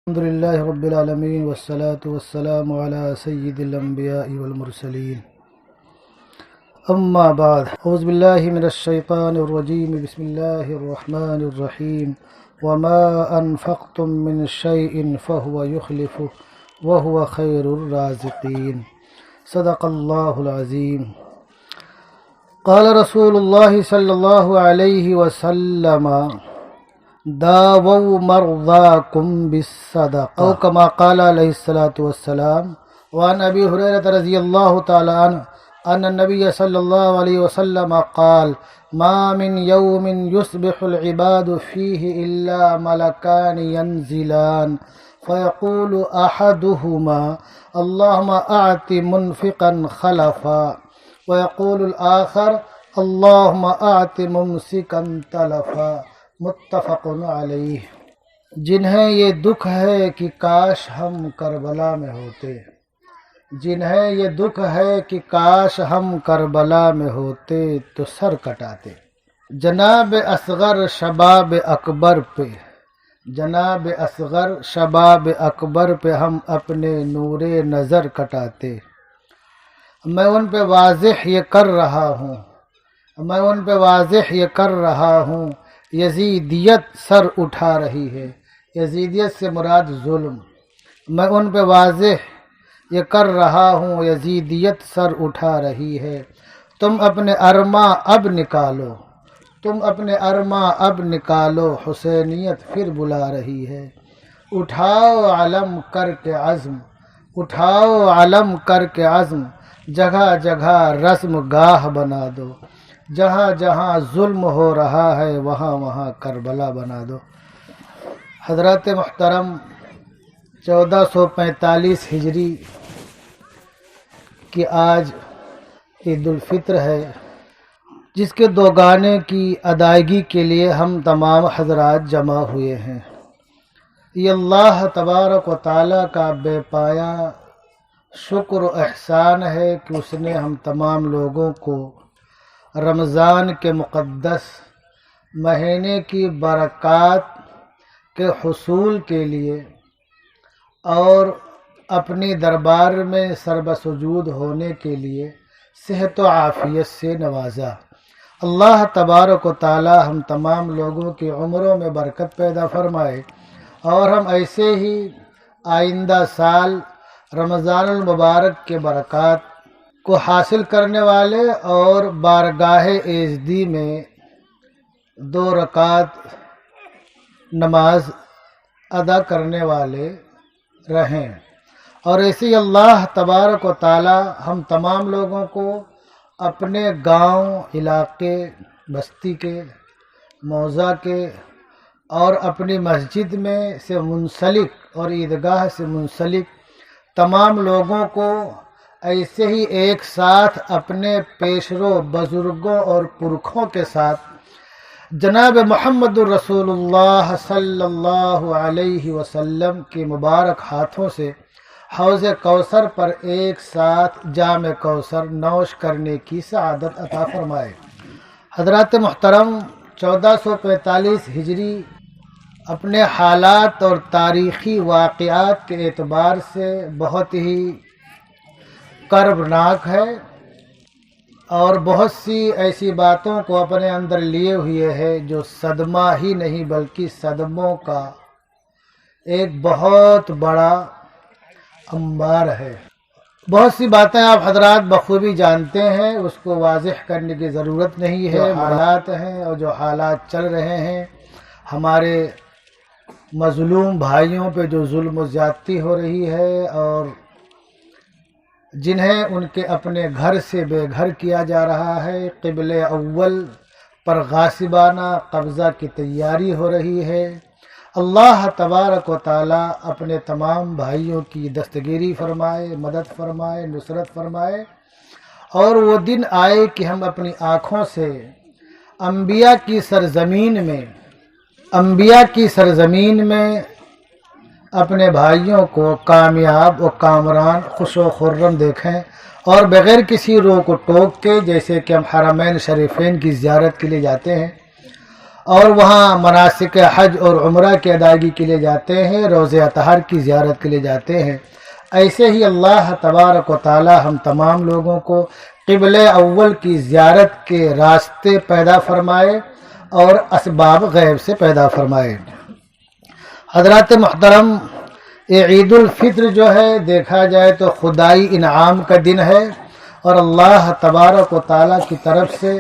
الحمد لله رب العالمين والصلاة والسلام على سيد الأنبياء والمرسلين أما بعد أعوذ بالله من الشيطان الرجيم بسم الله الرحمن الرحيم وما أنفقتم من شيء فهو يخلفه وهو خير الرازقين صدق الله العظيم قال رسول الله صلى الله عليه وسلم داووا مرضاكم بالصدقة أو كما قال عليه الصلاة والسلام وعن أبي هريرة رضي الله تعالى عنه أن النبي صلى الله عليه وسلم قال ما من يوم يصبح العباد فيه إلا ملكان ينزلان فيقول أحدهما اللهم أعط منفقا خلفا ويقول الآخر اللهم أعط ممسكا تلفا متفق علیہ۔ جنہیں یہ دکھ ہے کہ کاش ہم کربلا میں ہوتے، جنہیں یہ دکھ ہے کہ کاش ہم کربلا میں ہوتے تو سر کٹاتے۔ جناب اصغر شباب اکبر پہ، جناب اصغر شباب اکبر پہ ہم اپنے نور نظر کٹاتے۔ میں ان پہ واضح یہ کر رہا ہوں، میں ان پہ واضح یہ کر رہا ہوں، یزیدیت سر اٹھا رہی ہے۔ یزیدیت سے مراد ظلم۔ میں ان پہ واضح یہ کر رہا ہوں، یزیدیت سر اٹھا رہی ہے۔ تم اپنے ارماں اب نکالو، تم اپنے ارماں اب نکالو، حسینیت پھر بلا رہی ہے۔ اٹھاؤ علم کر کے عزم، اٹھاؤ علم کر کے عزم، جگہ جگہ رسم گاہ بنا دو، جہاں جہاں ظلم ہو رہا ہے وہاں وہاں کربلا بنا دو۔ حضرات محترم، 1445 ہجری کی آج عید الفطر ہے، جس کے دو گانے کی ادائیگی کے لیے ہم تمام حضرات جمع ہوئے ہیں۔ یہ اللہ تبارک و تعالیٰ کا بے پایا شکر و احسان ہے کہ اس نے ہم تمام لوگوں کو رمضان کے مقدس مہینے کی برکات کے حصول کے لیے اور اپنی دربار میں سربسجود ہونے کے لیے صحت و عافیت سے نوازا۔ اللہ تبارک و تعالی ہم تمام لوگوں کی عمروں میں برکت پیدا فرمائے اور ہم ایسے ہی آئندہ سال رمضان المبارک کے برکات کو حاصل کرنے والے اور بارگاہ ایزدی میں 2 رکعت نماز ادا کرنے والے رہیں، اور ایسے ہی اللہ تبارک و تعالی ہم تمام لوگوں کو اپنے گاؤں، علاقے، بستی کے، موضع کے اور اپنی مسجد میں سے منسلک اور عیدگاہ سے منسلک تمام لوگوں کو ایسے ہی ایک ساتھ اپنے پیشرو بزرگوں اور پرکھوں کے ساتھ جناب محمد الرسول اللہ صلی اللہ علیہ وسلم کے مبارک ہاتھوں سے حوض کوثر پر ایک ساتھ جام کوثر نوش کرنے کی سعادت عطا فرمائے۔ حضرات محترم، 1445 ہجری اپنے حالات اور تاریخی واقعات کے اعتبار سے بہت ہی کربناک ہے اور بہت سی ایسی باتوں کو اپنے اندر لیے ہوئے ہے جو صدمہ ہی نہیں بلکہ صدموں کا ایک بہت بڑا انبار ہے۔ بہت سی باتیں آپ حضرات بخوبی جانتے ہیں، اس کو واضح کرنے کی ضرورت نہیں ہے۔ حالات ہیں اور جو حالات چل رہے ہیں، ہمارے مظلوم بھائیوں پہ جو ظلم و زیادتی ہو رہی ہے اور جنہیں ان کے اپنے گھر سے بے گھر کیا جا رہا ہے، قبلِ اول پر غاصبانہ قبضہ کی تیاری ہو رہی ہے۔ اللہ تبارک و تعالی اپنے تمام بھائیوں کی دستگیری فرمائے، مدد فرمائے، نصرت فرمائے، اور وہ دن آئے کہ ہم اپنی آنکھوں سے انبیاء کی سرزمین میں اپنے بھائیوں کو کامیاب و کامران، خوش و خرم دیکھیں، اور بغیر کسی روک و ٹوک کے، جیسے کہ ہم حرمین شریفین کی زیارت کے لیے جاتے ہیں اور وہاں مناسک حج اور عمرہ کی ادائیگی کے لیے جاتے ہیں، روضہ اطہر کی زیارت کے لیے جاتے ہیں، ایسے ہی اللہ تبارک و تعالی ہم تمام لوگوں کو قبلہ اول کی زیارت کے راستے پیدا فرمائے اور اسباب غیب سے پیدا فرمائے۔ حضرات محترم، یہ عید الفطر جو ہے دیکھا جائے تو خدائی انعام کا دن ہے اور اللہ تبارک و تعالی کی طرف سے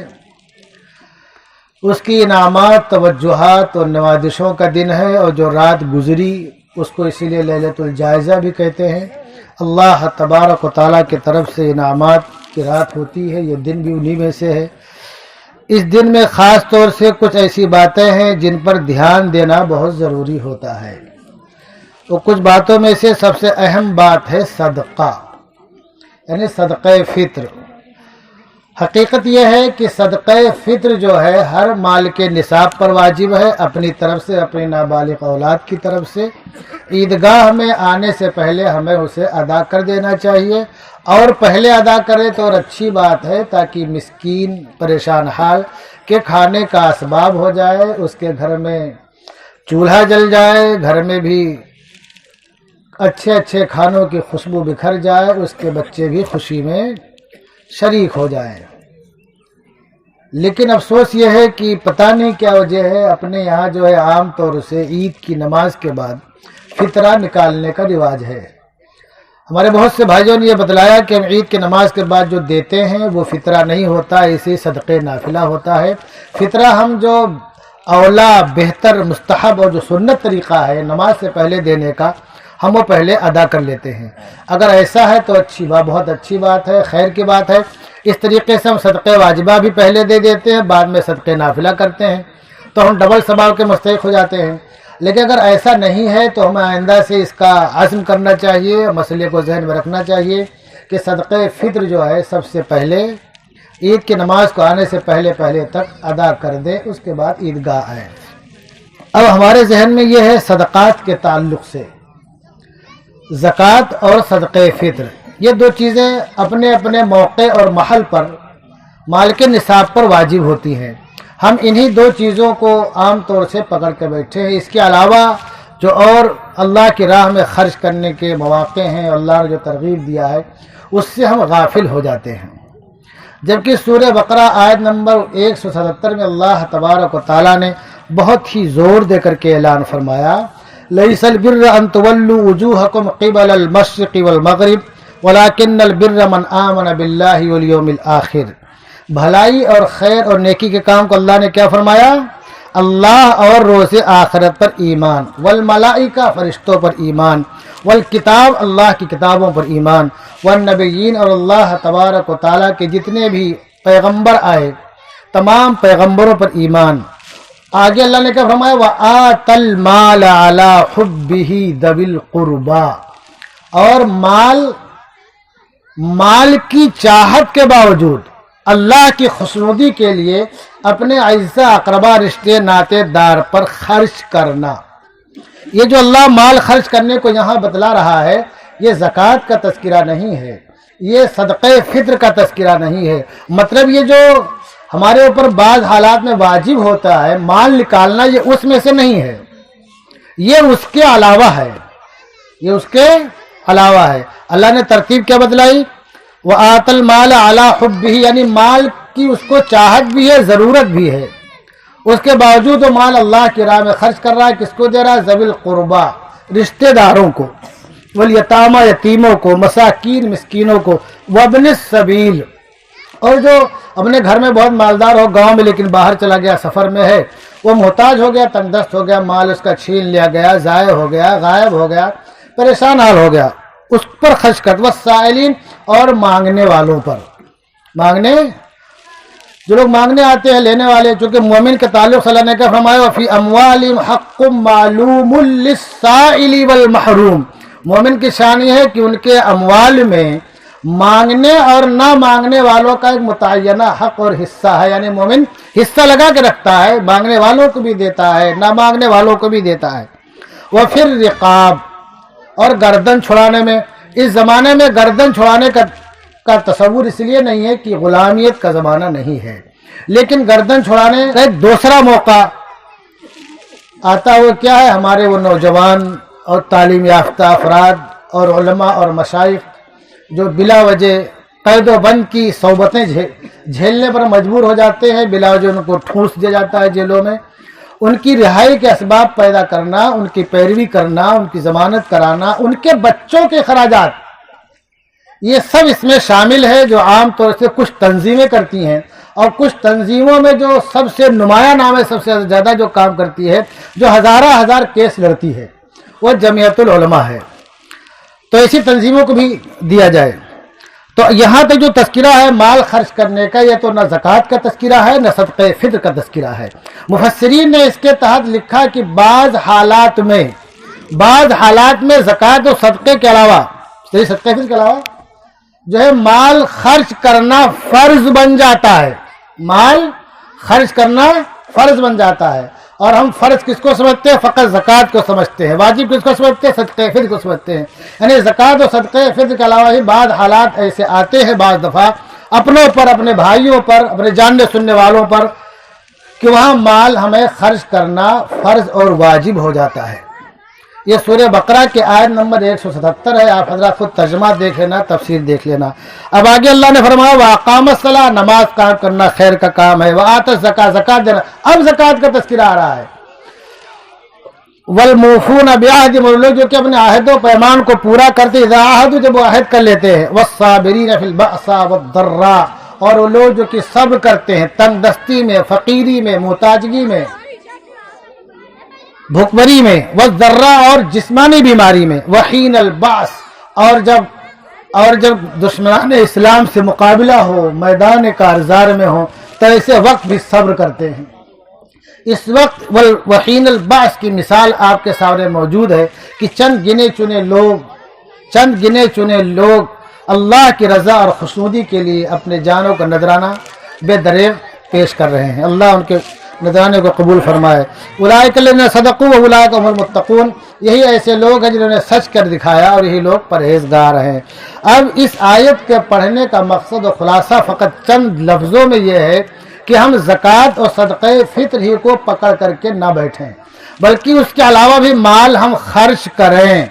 اس کی انعامات، توجہات اور نوازشوں کا دن ہے، اور جو رات گزری اس کو اسی لیے لیلۃ الجائزہ بھی کہتے ہیں۔ اللہ تبارک و تعالیٰ کی طرف سے انعامات کی رات ہوتی ہے، یہ دن بھی انہی میں سے ہے۔ اس دن میں خاص طور سے کچھ ایسی باتیں ہیں جن پر دھیان دینا بہت ضروری ہوتا ہے۔ تو کچھ باتوں میں سے سب سے اہم بات ہے صدقہ، یعنی صدقہ فطر۔ حقیقت یہ ہے کہ صدقہ فطر جو ہے ہر مال کے نصاب پر واجب ہے، اپنی طرف سے، اپنی نابالغ اولاد کی طرف سے۔ عیدگاہ میں آنے سے پہلے ہمیں اسے ادا کر دینا چاہیے، اور پہلے ادا کرے تو اور اچھی بات ہے، تاکہ مسکین پریشان حال کے کھانے کا اسباب ہو جائے، اس کے گھر میں چولہا جل جائے، گھر میں بھی اچھے اچھے کھانوں کی خوشبو بکھر جائے، اس کے بچے بھی خوشی میں شریک ہو جائیں۔ لیکن افسوس یہ ہے کہ پتہ نہیں کیا وجہ ہے، اپنے یہاں جو ہے عام طور سے عید کی نماز کے بعد فطرہ نکالنے کا رواج ہے۔ ہمارے بہت سے بھائیوں نے یہ بتلایا کہ ہم عید کی نماز کے بعد جو دیتے ہیں وہ فطرہ نہیں ہوتا، اسے صدقے نافلہ ہوتا ہے۔ فطرہ ہم جو اولا، بہتر، مستحب اور جو سنت طریقہ ہے نماز سے پہلے دینے کا، ہم وہ پہلے ادا کر لیتے ہیں۔ اگر ایسا ہے تو اچھی بات، بہت اچھی بات ہے، خیر کی بات ہے۔ اس طریقے سے ہم صدقے واجبہ بھی پہلے دے دیتے ہیں، بعد میں صدقے نافلہ کرتے ہیں، تو ہم ڈبل ثواب کے مستحق ہو جاتے ہیں۔ لیکن اگر ایسا نہیں ہے تو ہمیں آئندہ سے اس کا عزم کرنا چاہیے، مسئلے کو ذہن میں رکھنا چاہیے کہ صدقے فطر جو ہے سب سے پہلے عید کی نماز کو آنے سے پہلے تک ادا کر دے، اس کے بعد عیدگاہ آئے۔ اب ہمارے ذہن میں یہ ہے صدقات کے تعلق سے، زکوٰۃ اور صدقہ فطر، یہ دو چیزیں اپنے اپنے موقع اور محل پر مال کے نصاب پر واجب ہوتی ہیں۔ ہم انہی دو چیزوں کو عام طور سے پکڑ کے بیٹھے ہیں، اس کے علاوہ جو اور اللہ کی راہ میں خرچ کرنے کے مواقع ہیں، اللہ نے جو ترغیب دیا ہے اس سے ہم غافل ہو جاتے ہیں۔ جبکہ سورہ بقرہ آیت نمبر 177 میں اللہ تبارک و تعالیٰ نے بہت ہی زور دے کر کے اعلان فرمایا، لَيْسَ الْبِرَّ أَن تُوَلُّوا وُجُوهَكُمْ قِبَلَ الْمَشْرِقِ وَالْمَغْرِبِ وَلَكِنَّ الْبِرَّ مَنْ آمَنَ بِاللَّهِ وَالْيَوْمِ الْآخِرِ۔ بھلائی اور خیر اور نیکی کے کام کو اللہ نے کیا فرمایا؟ اللہ اور روز آخرت پر ایمان، والملائکہ فرشتوں پر ایمان، والکتاب اللہ کی کتابوں پر ایمان، والنبیین اور اللہ تبارک و تعالیٰ کے جتنے بھی پیغمبر آئے تمام پیغمبروں پر ایمان۔ آگے اللہ نے کیا فرمایا؟ وَآتَ الْمَالَ عَلَى حُبِّهِ ذَوِي الْقُرْبَى، اور مال کی چاہت کے باوجود اللہ کی خوشنودی کے لیے اپنے اعزا اقربا، رشتے ناتے دار پر خرچ کرنا۔ یہ جو اللہ مال خرچ کرنے کو یہاں بتلا رہا ہے، یہ زکوٰۃ کا تذکرہ نہیں ہے، یہ صدقہ فطر کا تذکرہ نہیں ہے۔ مطلب یہ جو ہمارے اوپر بعض حالات میں واجب ہوتا ہے مال نکالنا، یہ اس میں سے نہیں ہے، یہ اس کے علاوہ ہے، یہ اس کے علاوہ ہے۔ اللہ نے ترتیب کیا بتلائی؟ وَآتَ الْمَالَ عَلَى حُبِّهِ، یعنی مال کی اس کو چاہت بھی ہے، ضرورت بھی ہے، اس کے باوجود وہ مال اللہ کی راہ میں خرچ کر رہا ہے۔ کس کو دے رہا ہے؟ ذوی القربا، رشتہ داروں کو، والیتامیٰ یتیموں کو، مساکین مسکینوں کو، وابن السبیل، اور جو اپنے گھر میں بہت مالدار ہو گاؤں میں لیکن باہر چلا گیا، سفر میں ہے، وہ محتاج ہو گیا، تنگ دست ہو گیا، مال اس کا چھین لیا گیا، ضائع ہو گیا، غائب ہو گیا، پریشان حال ہو گیا، اس پر خرچ کر۔ والسائلین، اور مانگنے والوں پر، جو لوگ مانگنے آتے ہیں، لینے والے، چونکہ مومن کے تعلق صلی اللہ نے کیا فرمایا؟ وَفِي أَمْوَالِهِمْ حَقٌّ مَّعْلُومٌ لِّلسَّائِلِ وَالْمَحْرُومِ۔ مومن کی شان یہ ہے کہ ان کے اموال میں مانگنے اور نہ مانگنے والوں کا ایک متعینہ حق اور حصہ ہے، یعنی مومن حصہ لگا کے رکھتا ہے، مانگنے والوں کو بھی دیتا ہے، نہ مانگنے والوں کو بھی دیتا ہے۔ وَفِي الرِّقَابِ، اور گردن چھڑانے میں، اس زمانے میں گردن چھڑانے کا تصور اس لیے نہیں ہے کہ غلامیت کا زمانہ نہیں ہے، لیکن گردن چھڑانے کا ایک دوسرا موقع آتا وہ کیا ہے؟ ہمارے وہ نوجوان اور تعلیم یافتہ افراد اور علماء اور مشائخ جو بلا وجہ قید و بند کی صحبتیں جھیلنے پر مجبور ہو جاتے ہیں، بلا وجہ ان کو ٹھونس دیا جاتا ہے جیلوں میں، ان کی رہائی کے اسباب پیدا کرنا، ان کی پیروی کرنا، ان کی ضمانت کرانا، ان کے بچوں کے اخراجات، یہ سب اس میں شامل ہے، جو عام طور سے کچھ تنظیمیں کرتی ہیں، اور کچھ تنظیموں میں جو سب سے نمایاں نام ہے، سب سے زیادہ جو کام کرتی ہے، جو ہزار کیس لڑتی ہے، وہ جمعیت العلماء ہے۔ تو ایسی تنظیموں کو بھی دیا جائے۔ تو یہاں تک جو تذکرہ ہے مال خرچ کرنے کا، یہ تو نہ زکوٰۃ کا تذکرہ ہے نہ صدقہ فطر کا تذکرہ ہے۔ مفسرین نے اس کے تحت لکھا کہ بعض حالات میں زکوٰۃ و صدقے کے علاوہ، صدقہ فطر کے علاوہ جو ہے مال خرچ کرنا فرض بن جاتا ہے، مال خرچ کرنا فرض بن جاتا ہے۔ اور ہم فرض کس کو سمجھتے ہیں؟ فقط زکوٰۃ کو سمجھتے ہیں۔ واجب کس کو سمجھتے ہیں؟ صدقہ فطر کو سمجھتے ہیں۔ یعنی زکوٰۃ اور صدقہ فطر کے علاوہ ہی بعض حالات ایسے آتے ہیں بعض دفعہ اپنوں پر، اپنے بھائیوں پر، اپنے جاننے سننے والوں پر، کہ وہاں مال ہمیں خرچ کرنا فرض اور واجب ہو جاتا ہے۔ یہ سورہ بقرہ کے آیت نمبر 177 ہے، آپ حضرات خود ترجمہ دیکھ لینا، تفسیر دیکھ لینا۔ اب آگے اللہ نے فرمایا وَأَقَامَ الصَّلَاةَ، نماز قائم کرنا خیر کا کام ہے، وَآتَى الزَّكَاةَ، زکوٰۃ دینا۔ اب زکوٰۃ کا تذکرہ آ رہا ہے۔ وَالْمُوفُونَ بِعَهْدِهِمْ، اور لوگ جو کہ اپنے عہد و پیمان کو پورا کرتے، اذا عاہدوا، جب وہ عہد کر لیتے ہیں، وَالصَّابِرِينَ فِي الْبَأْسَاءِ وَالضَّرَّاءِ، اور وہ لوگ جو کہ صبر کرتے ہیں تنگ دستی میں، فقیری میں، محتاجگی میں، بھوکمری میں، والضراء، اور جسمانی بیماری میں، وحین البعث، اور جب دشمنان اسلام سے مقابلہ ہو، میدان کارزار میں ہو، تو ایسے وقت بھی صبر کرتے ہیں۔ اس وقت وحین البعث کی مثال آپ کے سامنے موجود ہے کہ چند گنے چنے لوگ اللہ کی رضا اور خوشنودی کے لیے اپنے جانوں کا نذرانہ بے دریغ پیش کر رہے ہیں۔ اللہ ان کے نذرانے کو قبول فرمائے۔ اولئک الذین صدقوا واولئک هم المتقون، یہی ایسے لوگ ہیں جنہوں نے سچ کر دکھایا اور یہی لوگ پرہیزگار ہیں۔ اب اس آیت کے پڑھنے کا مقصد و خلاصہ فقط چند لفظوں میں یہ ہے کہ ہم زکوٰۃ اور صدقہ فطر ہی کو پکڑ کر کے نہ بیٹھیں، بلکہ اس کے علاوہ بھی مال ہم خرچ کریں،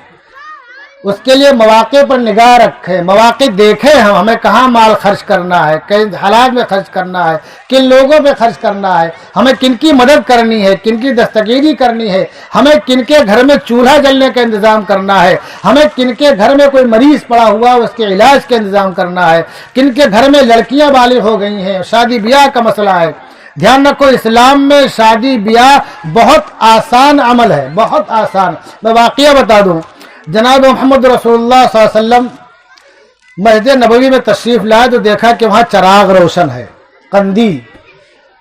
اس کے لیے مواقع پر نگاہ رکھیں، مواقع دیکھیں ہمیں کہاں مال خرچ کرنا ہے، کن حالات میں خرچ کرنا ہے، کن لوگوں پہ خرچ کرنا ہے، ہمیں کن کی مدد کرنی ہے، کن کی دستگیری کرنی ہے، ہمیں کن کے گھر میں چولہا جلنے کا انتظام کرنا ہے، ہمیں کن کے گھر میں کوئی مریض پڑا ہوا اس کے علاج کا انتظام کرنا ہے، کن کے گھر میں لڑکیاں بالغ ہو گئی ہیں، شادی بیاہ کا مسئلہ ہے۔ دھیان رکھو، اسلام میں شادی بیاہ بہت آسان عمل ہے، بہت آسان۔ میں واقعہ بتا دوں، جناب محمد رسول اللہ صلی اللہ علیہ وسلم مسجد نبوی میں تشریف لائے تو دیکھا کہ وہاں چراغ روشن ہے، قندیل،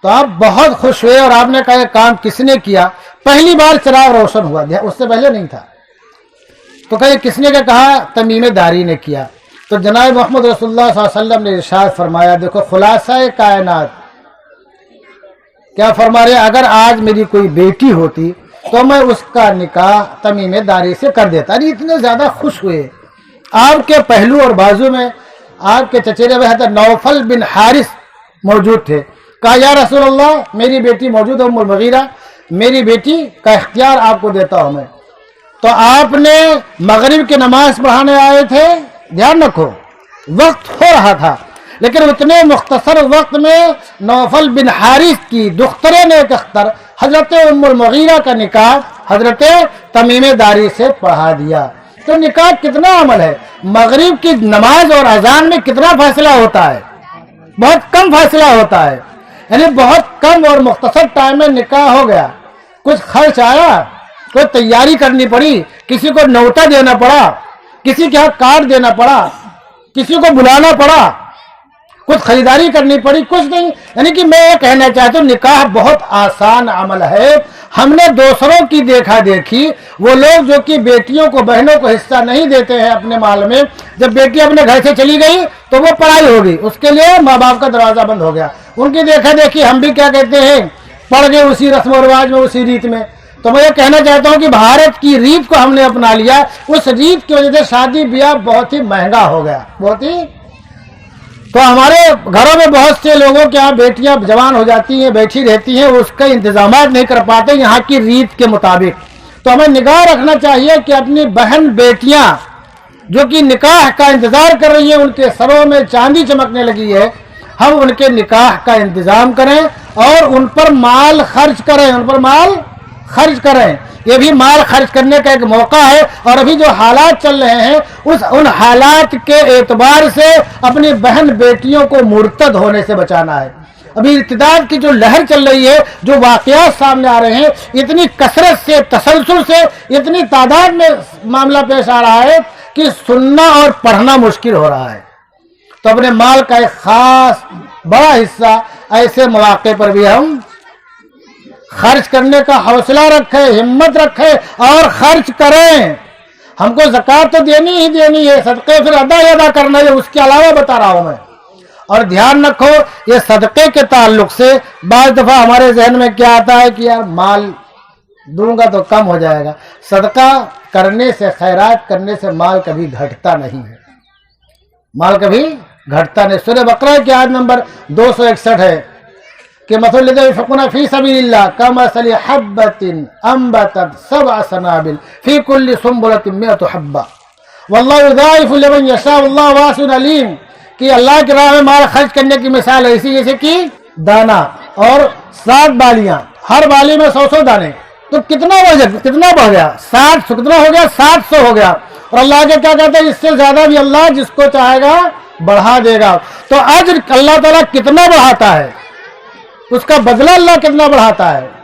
تو آپ بہت خوش ہوئے اور آپ نے کہا یہ کام کس نے کیا؟ پہلی بار چراغ روشن ہوا، اس سے پہلے نہیں تھا، تو کہا یہ کس نے کہا؟ تمیم داری نے کیا۔ تو جناب محمد رسول اللہ صلی اللہ علیہ وسلم نے ارشاد فرمایا، دیکھو خلاصہ کائنات کیا فرما رہے، اگر آج میری کوئی بیٹی ہوتی تو میں اس کا نکاح تمیم داری سے کر دیتا۔ اتنے زیادہ خوش ہوئے، آپ کے پہلو اور بازو میں آپ کے چچیرے بھائی حضرت نوفل بن حارث موجود تھے۔ کہا یا رسول اللہ میری بیٹی موجود ہے ام المغیرہ، میری بیٹی کا اختیار آپ کو دیتا ہوں میں۔ تو آپ نے مغرب کی نماز پڑھانے آئے تھے، دھیان رکھو وقت ہو رہا تھا، لیکن اتنے مختصر وقت میں نوفل بن حارث کی دختر نیک اختر حضرت ام المغیرہ کا نکاح حضرت تمیم داری سے پڑھا دیا۔ تو نکاح کتنا عمل ہے، مغرب کی نماز اور اذان میں کتنا فاصلہ ہوتا ہے، بہت کم فاصلہ ہوتا ہے، یعنی بہت کم اور مختصر ٹائم میں نکاح ہو گیا۔ کچھ خرچ آیا، کوئی تیاری کرنی پڑی، کسی کو نوتا دینا پڑا، کسی کے ہاں کارڈ دینا پڑا، کسی کو بلانا پڑا، کچھ خریداری کرنی پڑی، کچھ نہیں۔ یعنی کہ میں یہ کہنا چاہتا ہوں نکاح بہت آسان عمل ہے۔ ہم نے دوسروں کی دیکھا دیکھی، وہ لوگ جو کہ بیٹیوں کو بہنوں کو حصہ نہیں دیتے ہیں اپنے مال میں، جب بیٹی اپنے گھر سے چلی گئی تو وہ پڑھائی ہوگی، اس کے لیے ماں باپ کا دروازہ بند ہو گیا۔ ان کی دیکھا دیکھی ہم بھی کیا کہتے ہیں، پڑھ گئے اسی رسم و رواج میں، اسی ریت میں۔ تو میں یہ کہنا چاہتا ہوں کہ بھارت کی ریت کو ہم نے اپنا لیا، اس ریت کی وجہ سے شادی بیاہ بہت ہی مہنگا ہو گیا، بہت ہی تو ہمارے گھروں میں بہت سے لوگوں کے یہاں بیٹیاں جوان ہو جاتی ہیں، بیٹھی رہتی ہیں، اس کا انتظامات نہیں کر پاتے یہاں کی ریت کے مطابق. تو ہمیں نگاہ رکھنا چاہیے کہ اپنی بہن بیٹیاں جو کہ نکاح کا انتظار کر رہی ہیں، ان کے سروں میں چاندی چمکنے لگی ہے، ہم ان کے نکاح کا انتظام کریں اور ان پر مال خرچ کریں، ان پر مال خرچ کریں. یہ بھی مال خرچ کرنے کا ایک موقع ہے. اور ابھی جو حالات چل رہے ہیں ان حالات کے اعتبار سے اپنی بہن بیٹیوں کو مرتد ہونے سے بچانا ہے. ابھی ارتداد کی جو لہر چل رہی ہے، جو واقعات سامنے آ رہے ہیں، اتنی کثرت سے، تسلسل سے، اتنی تعداد میں معاملہ پیش آ رہا ہے کہ سننا اور پڑھنا مشکل ہو رہا ہے. تو اپنے مال کا ایک خاص بڑا حصہ ایسے مواقع پر بھی ہم خرچ کرنے کا حوصلہ رکھیں، ہمت رکھیں اور خرچ کریں. ہم کو زکوٰۃ تو دینی ہی دینی ہے، صدقے پھر ادا کرنا ہے، اس کے علاوہ بتا رہا ہوں میں. اور دھیان رکھو یہ صدقے کے تعلق سے بعض دفعہ ہمارے ذہن میں کیا آتا ہے کہ یار مال دوں گا تو کم ہو جائے گا. صدقہ کرنے سے، خیرات کرنے سے مال کبھی گھٹتا نہیں ہے، مال کبھی گھٹتا نہیں. سورہ بقرہ کی آیت نمبر 261 ہے کہ مثل الذین ينفقون فی سبیل اللہ کمثل حبۃ انبتت سبع سنابل فی کل سنبلۃ مئۃ حبۃ واللہ یضاعف لمن یشاء واللہ واسع علیم. کہ اللہ کی راہ میں مال خرچ کرنے کی مثال ایسی جیسے کہ دانا اور 7 بالیاں، ہر بالی میں 100 دانے، تو کتنا بڑھ گیا؟ 60 کتنا ہو گیا؟ 700 ہو گیا. اور اللہ کے کیا کہتے ہیں؟ اس سے زیادہ بھی اللہ جس کو چاہے گا بڑھا دے گا. تو اجر اللہ تعالیٰ کتنا بڑھاتا ہے، اس کا بدلہ اللہ کتنا بڑھاتا ہے.